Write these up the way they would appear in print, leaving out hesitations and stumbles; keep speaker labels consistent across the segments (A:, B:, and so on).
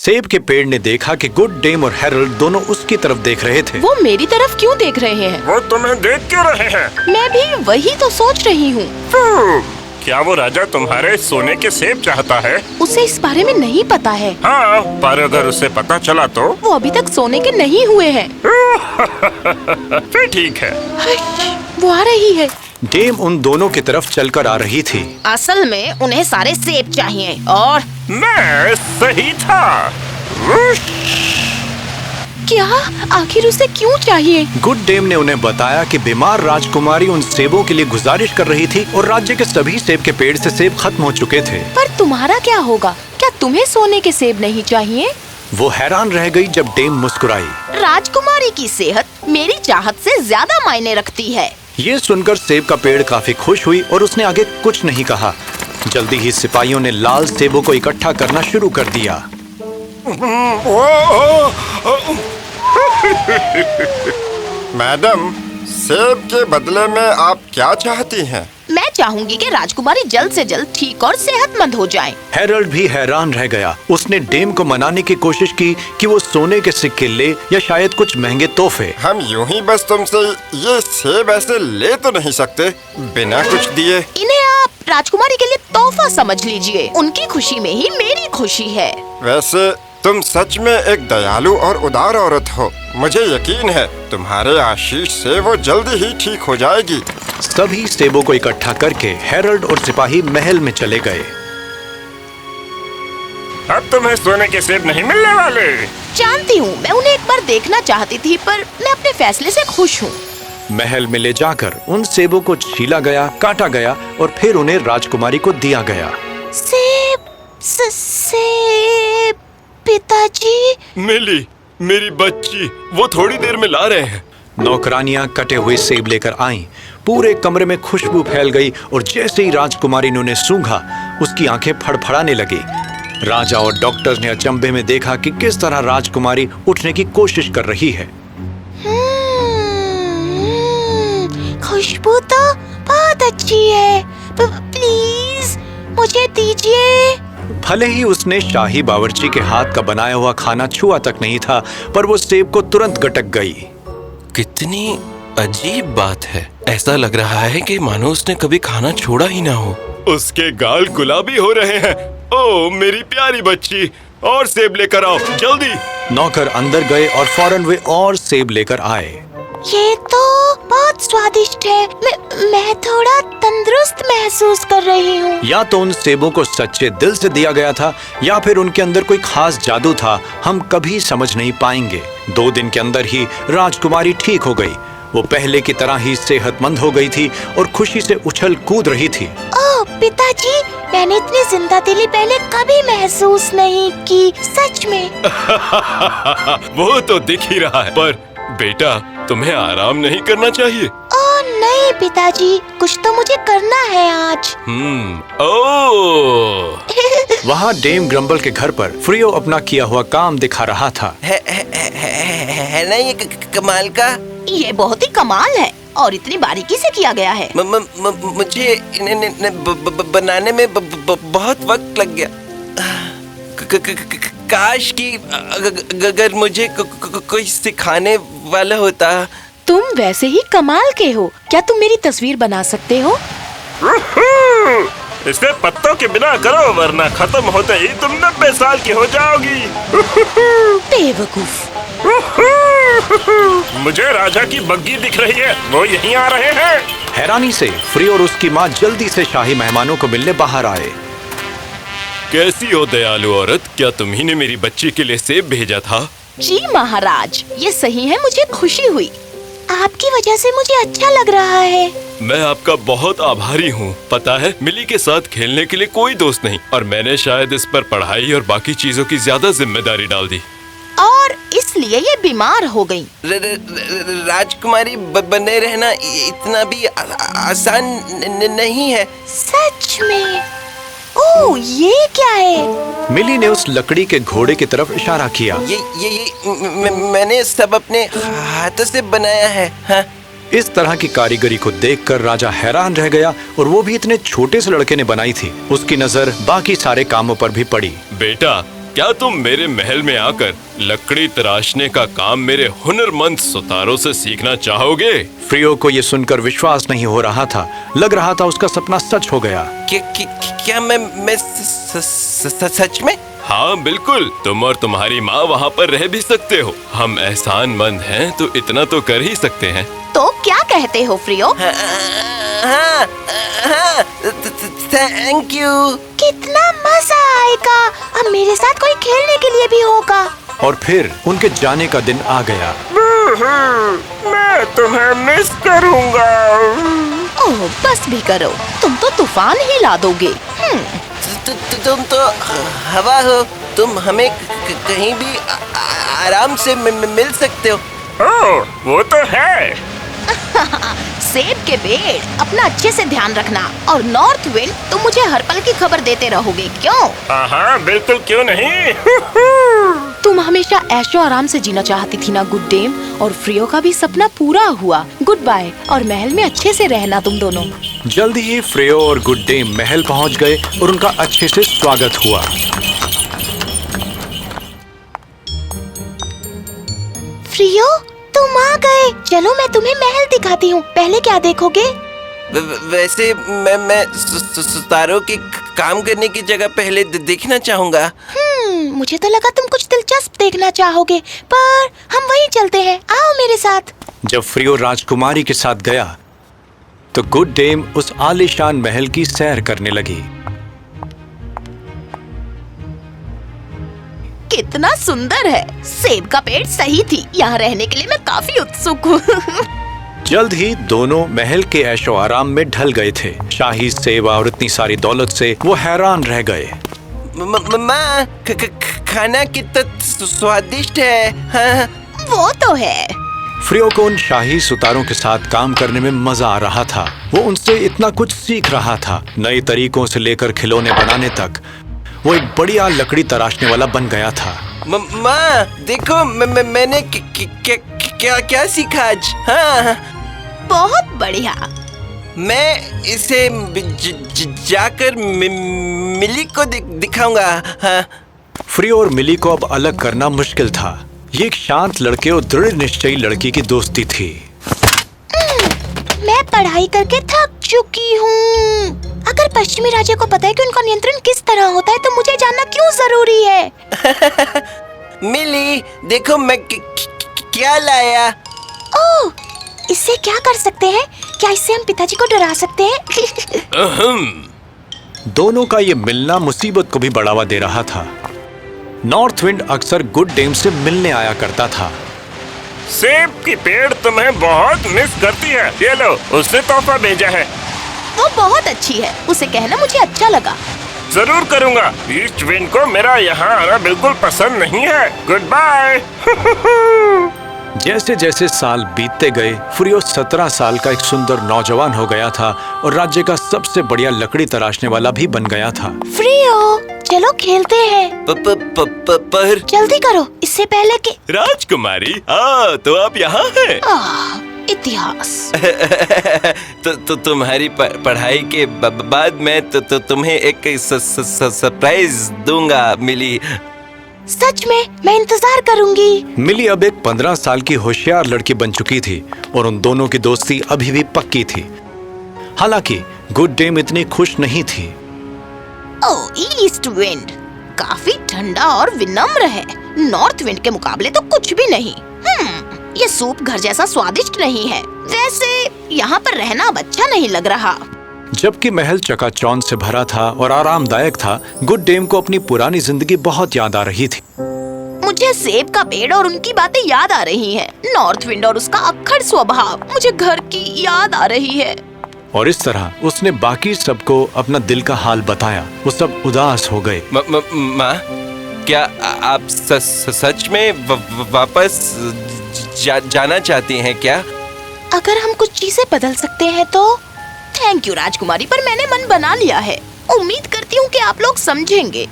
A: सेब के पेड़ ने देखा कि गुड डेम और हेरल्ड दोनों उसकी तरफ देख रहे थे।
B: वो मेरी तरफ क्यों देख रहे हैं?
C: वो तुम्हें देख क्यों रहे हैं?
B: मैं भी वही तो सोच रही हूँ।
C: क्या वो राजा तुम्हारे सोने के सेब चाहता है?
B: उसे इस बारे में नहीं पता है।
C: हाँ, पर अगर उसे पता चला तो?
B: वो अभी तक सोने के नहीं हुए हैं।
C: फिर ठीक है।
B: वो आ रही है।
A: डेम उन दोनों की तरफ चलकर आ रही थी।
B: असल में उन्हें सारे सेब चाहिए और
C: मैं सही था।
B: क्या आखिर उसे क्यों चाहिए?
A: गुड डेम ने उन्हें बताया कि बीमार राजकुमारी उन सेबों के लिए गुजारिश कर रही थी और राज्य के सभी सेब के पेड़ से सेब खत्म हो चुके थे।
B: पर तुम्हारा क्या होगा? क्या तुम्हें सोने के सेब नहीं चाहिए?
A: वो हैरान रह गई जब डेम मुस्कुराई।
B: राजकुमारी की सेहत मेरी चाहत से ज्यादा मायने रखती है।
A: ये सुनकर सेब का पेड़ काफी खुश हुई और उसने आगे कुछ नहीं कहा। जल्दी ही सिपाहियों ने लाल सेबों को इकट्ठा करना शुरू कर दिया।
C: मैडम, सेब के बदले में आप क्या चाहती हैं?
B: मैं चाहूंगी कि राजकुमारी जल्द से जल्द ठीक और सेहतमंद हो जाए।
A: हेरल्ड भी हैरान रह गया। उसने डेम को मनाने की कोशिश की कि वो सोने के सिक्के ले या शायद कुछ महंगे तोहफे।
C: हम यूं ही बस तुमसे ये सेब ऐसे ले तो नहीं सकते बिना कुछ दिए।
B: इन्हें आप राजकुमारी के लिए तोहफा समझ लीजिए। उनकी खुशी में ही मेरी खुशी है।
C: वैसे तुम सच में एक दयालु और उदार औरत हो। मुझे यकीन है तुम्हारे आशीष से वो जल्दी ही ठीक हो जाएगी।
A: सभी सेबों को इकट्ठा करके हेरल्ड और सिपाही महल में चले गए।
C: अब तुम्हें सोने के सेब नहीं मिलने वाले।
B: जानती हूँ, मैं उन्हें एक बार देखना चाहती थी, पर मैं अपने फैसले से खुश हूँ।
A: महल में ले जाकर उन सेबों को छीला गया, काटा गया और फिर उन्हें राजकुमारी को दिया गया।
B: सेब, सेब, पिताजी।
D: मिली, मेरी बच्ची, वो थोड़ी देर में ला रहे हैं।
A: नौकरानियां कटे हुए सेब लेकर आईं। पूरे कमरे में खुशबू फैल गई और जैसे ही राजकुमारी ने उन्हें सूंघा, उसकी आंखें फड़फड़ाने लगी। राजा और डॉक्टर ने अचंभे में देखा कि किस तरह राजकुमारी उठने की कोशिश कर रही है।
B: खुशबू तो बहुत अच्छी है। प्लीज मुझे दीजिए।
A: भले ही उसने शाही बावर्ची के हाथ का बनाया हुआ खाना छुआ तक नहीं था, पर वो सेब को तुरंत गटक गई।
D: कितनी अजीब बात है। ऐसा लग रहा है कि मानो उसने कभी खाना छोड़ा ही ना हो। उसके गाल गुलाबी हो रहे हैं। ओ मेरी प्यारी बच्ची, और सेब लेकर आओ जल्दी।
A: नौकर अंदर गए और फौरन वे और सेब लेकर आए।
B: ये तो बहुत स्वादिष्ट है। मैं थोड़ा तंदुरुस्त महसूस कर रही हूँ।
A: या तो उन सेबों को सच्चे दिल से दिया गया था या फिर उनके अंदर कोई खास जादू था। हम कभी समझ नहीं पाएंगे। 2 दिन के अंदर ही राजकुमारी ठीक हो गई। वो पहले की तरह ही सेहतमंद हो गई थी और खुशी से उछल कूद रही थी।
B: ओह पिताजी, मैंने इतनी जिंदा दिली पहले कभी महसूस नहीं की, सच में।
D: वो तो दिख ही रहा है, पर बेटा तुम्हें आराम नहीं करना चाहिए।
B: ओह नहीं पिताजी, कुछ तो मुझे करना है आज।
D: ओह।
A: वहाँ डेम ग्रम्बल के घर पर फ्रियो अपना किया हुआ काम दिखा रहा था।
E: है ना ये कमाल का?
B: ये बहुत ही कमाल है और इतनी बारीकी से किया गया है।
E: मुझे इन्हें बनाने में बहुत वक्त लग गया। काश कि अगर मुझे कोई सिखाने वाला होता।
B: तुम वैसे ही कमाल के हो। क्या तुम मेरी तस्वीर बना सकते हो?
C: इसे पत्तों के बिना करो, वरना खत्म होते ही तुम 90 साल की हो जाओगी।
B: बेवकूफ।
C: मुझे राजा की बग्गी दिख रही है, वो यहीं आ रहे हैं।
A: हैरानी से फ्रियो और उसकी माँ जल्दी से शाही मेहमानों को मिलने बाहर आए।
D: कैसी हो दयालु औरत, क्या तुम्ही ने मेरी बच्ची के लिए सेब भेजा था?
B: जी महाराज, ये सही है, मुझे खुशी हुई। आपकी वजह से मुझे अच्छा लग रहा है।
D: मैं आपका बहुत आभारी हूँ। पता है, मिली के साथ खेलने के लिए कोई दोस्त नहीं और मैंने शायद इस पर पढ़ाई और बाकी चीजों की ज्यादा जिम्मेदारी डाल दी
B: और इसलिए ये बीमार हो गई।
E: राजकुमारी बने रहना इतना भी आसान नहीं है।
B: सच में? ओह, ये क्या है?
A: मिली ने उस लकड़ी के घोड़े की तरफ इशारा किया।
E: ये मैंने सब अपने हाथों से बनाया है। हाँ?
A: इस तरह की कारीगरी को देखकर राजा हैरान रह गया और वो भी इतने छोटे से लड़के ने बनाई थी। उसकी नजर बाकी सारे कामों पर भी पड़ी।
D: बेटा, क्या तुम मेरे महल में आकर लकड़ी तराशने का काम मेरे हुनरमंद सुतारों से सीखना चाहोगे?
A: फ्रियो को ये सुनकर विश्वास नहीं हो रहा था। लग रहा था उसका सपना सच हो गया।
E: क्या मैं सच में?
D: हाँ बिल्कुल, तुम और तुम्हारी माँ वहाँ पर रह भी सकते हो। हम एहसानमंद हैं तो इतना तो कर ही सकते हैं।
B: तो क्या कहते हो फ्रियो?
E: हाँ, थैंक यू।
B: कितना मजा आएगा। अब मेरे साथ कोई खेलने के लिए भी होगा।
A: और फिर उनके जाने का दिन आ गया।
C: मैं तुम्हें मिस करूंगा।
B: ओह बस भी करो, तुम तो तूफान ही ला दोगे।
E: तुम तो हवा हो, तुम हमें कहीं भी आराम से मिल सकते हो।
C: ओह, वो तो है।
B: सेब के पेड़, अपना अच्छे से ध्यान रखना। और नॉर्थ विंड, तुम मुझे हर पल की खबर देते रहोगे, क्यों?
C: हाँ बिल्कुल, क्यों नहीं।
B: तुम हमेशा ऐशो आराम से जीना चाहती थी ना गुड डेम, और फ्रियो का भी सपना पूरा हुआ। गुड बाय, और महल में अच्छे से रहना तुम दोनों।
A: जल्दी ही फ्रियो और गुड डेम महल पहुंच गए और उनका अच्छे से स्वागत हुआ।
B: फ्रियो, तुम आ गए। चलो मैं तुम्हें महल दिखाती हूँ। पहले क्या देखोगे?
E: वैसे मैं सुतारों के काम करने की जगह पहले देखना चाहूँगा।
B: मुझे तो लगा तुम कुछ दिलचस्प देखना चाहोगे, पर हम वहीं चलते हैं। आओ मेरे साथ।
A: जब फ्रियो राजकुमारी के साथ गया तो गुड डेम उस आलीशान महल की सैर करने लगी।
B: कितना सुंदर है। सेब का पेड़ सही थी। यहाँ रहने के लिए मैं काफी उत्सुक हूँ।
A: जल्द ही दोनों महल के ऐशो आराम में ढल गए थे। शाही सेवा और इतनी सारी दौलत से वो हैरान रह गए।
E: माँ, खाना कितना स्वादिष्ट है। हाँ।
B: वो तो है।
A: फ्रियो को उन शाही सुतारों के साथ काम करने में मजा आ रहा था। वो उनसे इतना कुछ सीख रहा था, नए तरीकों से लेकर खिलौने बनाने तक। वो एक बढ़िया लकड़ी तराशने वाला बन गया था।
E: माँ, देखो मैंने क्या सीखा आज। हाँ।
B: बहुत बढ़िया।
E: मैं इसे जाकर मिली को दिखाऊंगा। हाँ।
A: फ्रियो और मिली को अब अलग करना मुश्किल था। ये एक शांत लड़के और दृढ़ निश्चयी लड़की की दोस्ती थी।
B: मैं पढ़ाई करके थक चुकी हूँ। अगर पश्चिमी राज्य को पता है कि उनका नियंत्रण किस तरह होता है, तो मुझे जानना क्यों जरूरी है?
E: मिली, देखो मैं क्या लाया।
B: ओह, इससे क्या कर सकते हैं? क्या इससे हम पिताजी को डरा सकते हैं?
A: दोनों का ये मिलना मुसीबत को भी बढ़ावा दे रहा था। नॉर्थ विंड अक्सर गुड डेम से मिलने आया करता था।
C: सेब की पेड़ तुम्हें बहुत मिस करती है। ये लो, उसने तोहफा भेजा है।
B: वो बहुत अच्छी है। उसे कहना मुझे अच्छा लगा।
C: जरूर करूँगा। ईस्ट विंड को मेरा यहाँ आना बिल्कुल पसंद नहीं है। Goodbye.
A: जैसे जैसे साल बीतते गए, फ्रियो 17 साल का एक सुंदर नौजवान हो गया था और राज्य का सबसे बढ़िया लकड़ी तराशने वाला भी बन गया था।
B: फ्रियो, चलो खेलते हैं।
E: पर
B: जल्दी करो, इससे पहले कि
D: राजकुमारी, तो आप यहाँ हैं।
B: इतिहास।
E: तो तुम्हारी पढ़ाई के बाद मैं तो तुम्हें एक सरप्राइज दूंगा मिली।
B: सच में? मैं इंतजार करूंगी।
A: मिली अब एक 15 साल की होशियार लड़की बन चुकी थी और उन दोनों की दोस्ती अभी भी पक्की थी। हालांकि गुड डेम इतनी खुश नहीं थी।
B: ओह, ईस्ट विंड काफी ठंडा और विनम्र है। नॉर्थ विंड के मुकाबले तो कुछ भी नहीं। ये सूप घर जैसा स्वादिष्ट नहीं है। वैसे यहाँ पर रहना अब अच्छा नहीं लग रहा।
A: जबकि महल चकाचौंध से भरा था और आरामदायक था, गुड डेम को अपनी पुरानी जिंदगी बहुत याद आ रही थी।
B: मुझे सेब का पेड़ और उनकी बातें याद आ रही हैं। नॉर्थ विंड और उसका अक्खड़ स्वभाव, मुझे घर की याद आ रही है।
A: और इस तरह उसने बाकी सबको अपना दिल का हाल बताया। वो सब उदास हो गए।
E: माँ, क्या आप सच में वापस जाना चाहती हैं क्या?
B: अगर हम कुछ चीजें बदल सकते हैं तो। थैंक यू राजकुमारी, पर मैंने मन बना लिया है। उम्मीद करती हूँ कि आप लोग समझेंगे।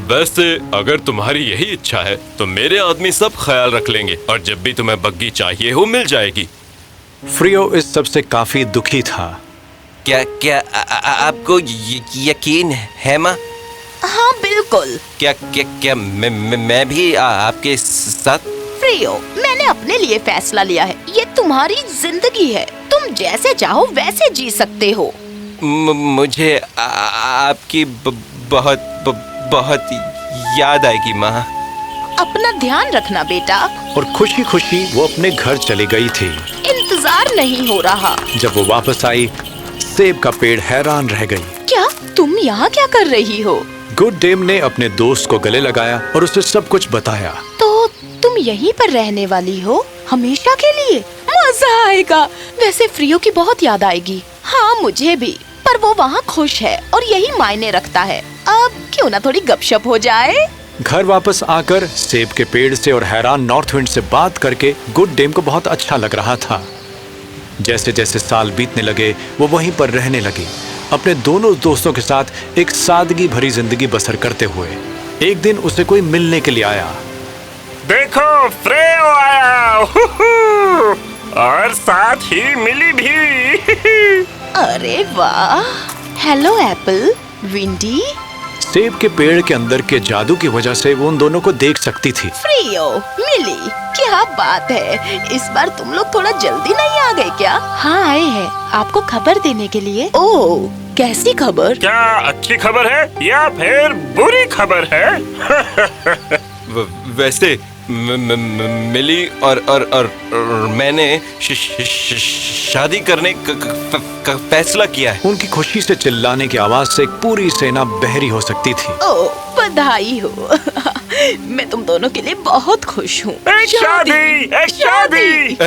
D: वैसे अगर तुम्हारी यही इच्छा है तो मेरे आदमी सब ख्याल रख लेंगे और जब भी तुम्हें बग्गी चाहिए हो मिल जाएगी।
A: फ्रियो इस सब से काफी दुखी था।
E: क्या आपको यकीन है माँ?
B: हाँ बिल्कुल।
E: क्या क्या क्या मैं भी आपके साथ?
B: फ्रियो, मैंने अपने लिए फैसला लिया है। ये तुम्हारी जिंदगी है, तुम जैसे चाहो वैसे जी सकते हो।
E: मुझे आपकी बहुत याद आएगी माँ।
B: अपना ध्यान रखना बेटा।
A: और खुशी खुशी वो अपने घर चली गई थी।
B: इंतजार नहीं हो रहा।
A: जब वो वापस आई, सेब का पेड़ हैरान रह गई।
B: क्या तुम यहाँ क्या कर रही हो?
A: गुड डेम ने अपने दोस्त को गले लगाया और उसे सब कुछ बताया।
B: तो तुम यहीं पर रहने वाली हो हमेशा के लिए? मजा आएगा। वैसे फ्रियो की बहुत याद आएगी। हाँ मुझे भी, पर वो वहाँ खुश है और यही मायने रखता है। अब क्यों ना थोड़ी गपशप हो जाए।
A: घर वापस आकर सेब के पेड़ से और हैरान नॉर्थ विंड से बात करके गुड डेम को बहुत अच्छा लग रहा था। जैसे जैसे साल बीतने लगे वो वहीं पर रहने लगी, अपने दोनों दोस्तों के साथ एक सादगी भरी जिंदगी बसर करते हुए। एक दिन उसे कोई मिलने के लिए आया।
F: देखो फ्रेयो आया और साथ ही मिली भी।
B: अरे वाह। Hello Apple, windy.
A: सेब के पेड़ के अंदर के जादू की वजह से वो उन दोनों को देख सकती थी।
B: फ्रियो, मिली, क्या बात है। इस बार तुम लोग थोड़ा जल्दी नहीं आ गए क्या? हाँ आए हैं, आपको खबर देने के लिए। ओह, कैसी खबर?
F: क्या अच्छी खबर है या फिर बुरी खबर है?
E: वैसे मिली और मैंने शादी करने का फैसला किया है।
A: उनकी खुशी से चिल्लाने की आवाज से एक पूरी सेना बहरी हो सकती थी।
B: ओह, बधाई हो। मैं तुम दोनों के लिए बहुत खुश हूँ।
F: एक शादी।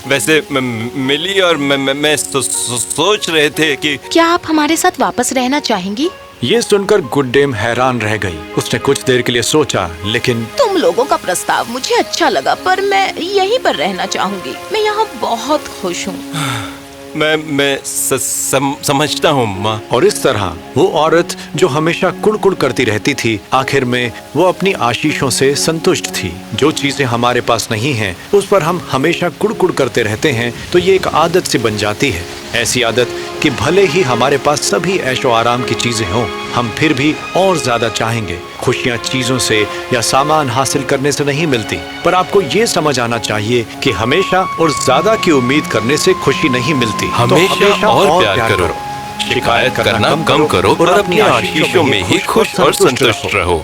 E: वैसे मिली और मैं सोच रहे थे कि
B: क्या आप हमारे साथ वापस रहना चाहेंगी?
A: ये सुनकर गुड डेम हैरान रह गई। उसने कुछ देर के लिए सोचा, लेकिन
B: तुम लोगों का प्रस्ताव मुझे अच्छा लगा, पर मैं यहीं पर रहना चाहूंगी। मैं यहाँ बहुत खुश हूँ।
E: मैं समझता हूँ माँ।
A: और इस तरह वो औरत जो हमेशा कुड़कुड़ करती रहती थी, आखिर में वो अपनी आशीषों से संतुष्ट थी। जो चीजें हमारे पास नहीं हैं, उस पर हम हमेशा कुड़कुड़ करते रहते हैं, तो ये एक आदत सी बन जाती है। ऐसी आदत कि भले ही हमारे पास सभी ऐशो आराम की चीजें हों, हम फिर भी और ज्यादा चाहेंगे। खुशियाँ चीजों से या सामान हासिल करने से नहीं मिलती, पर आपको ये समझ आना चाहिए कि हमेशा और ज्यादा की उम्मीद करने से खुशी नहीं मिलती।
E: हमेशा और प्यार करो, शिकायत करना कम करो और अपनी आशीषों में ही खुश और संतुष्ट रहो।